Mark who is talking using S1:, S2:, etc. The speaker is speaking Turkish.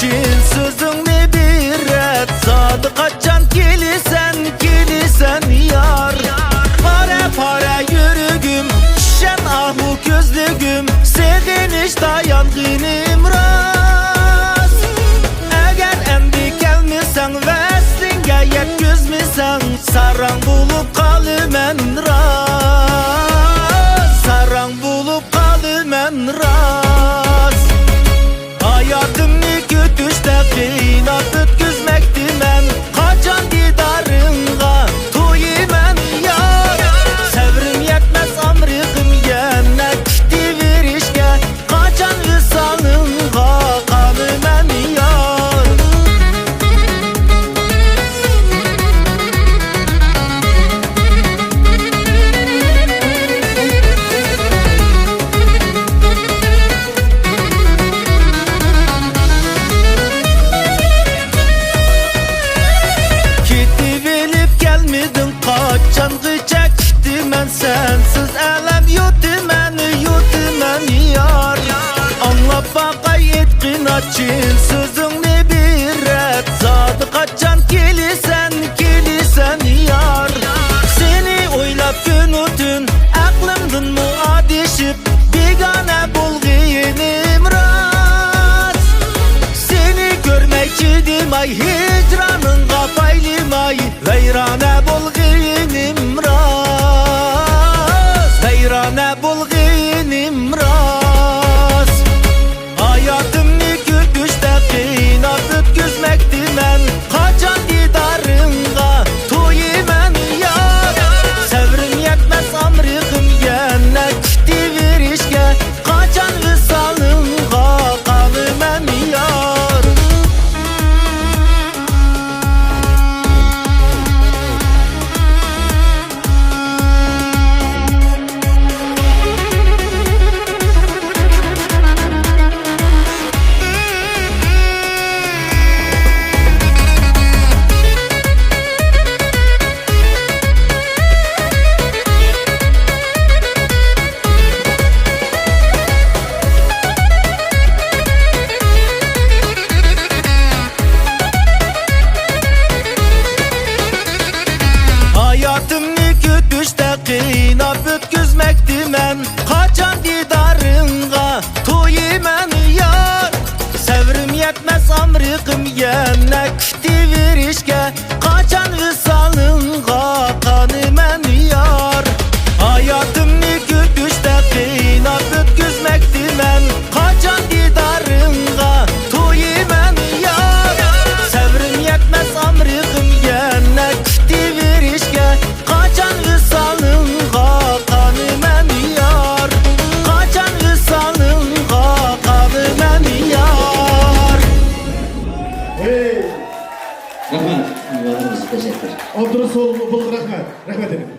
S1: için sözünü bir et. Sadı kaçan kilisen yar. Pare yürügüm, şen ahu gözlügüm, seviniş dayanğınım rast. Eğer endi gelmişsen veslinge yetküzmisen, sarang bulup kalımen rast. Sarang bulup kalımen rast. Hayatımni kütüşte kıynap ötküzmekti men. Kaçan didarınga toyimen yar. Sevrim yetmez amrıkım yenne divirişke. Kaçan visalınga kalımen yar. Kaçan gıçakti men sensiz elem yutumen yar. Anlap bakay etkin açın sözünü bir et. Zadı kaçan kilisen yar. Seni oylap gün ötün aklımdın mı adişip, bigane bulginim rast. Seni görmek idim ay hicranın kapaylim ay. Veyrane bulginim rast. Veyrane bulginim rast. Hayatımni kütüşte kıynap ötküzmekti men. Kaçan didarınga toyimen yar. Sevrim yetmez amrıkım yenne divirişke. Kaçan visalınga kalımen yar. Hayatımni kütüşte kıynap ötküzmekti men. Kaçan didarınga toyimen yar. Sevrim yetmez amrıkım yenne divirişke. Kaçan visalınga kanımen yar. Hayatımni kütüşte kıynap ötküzmekti men. Kaçan didarınga toyimen yar. Sevrim yetmez amrıkım yenne divirişke. Kaçan visalınga kanımen yar. Kaçan visalınga kanımen yar.
S2: Rahmet. Yollarımızı teşekkür.
S3: Abdurrasol Bulgur rahmet. Rahmet edin.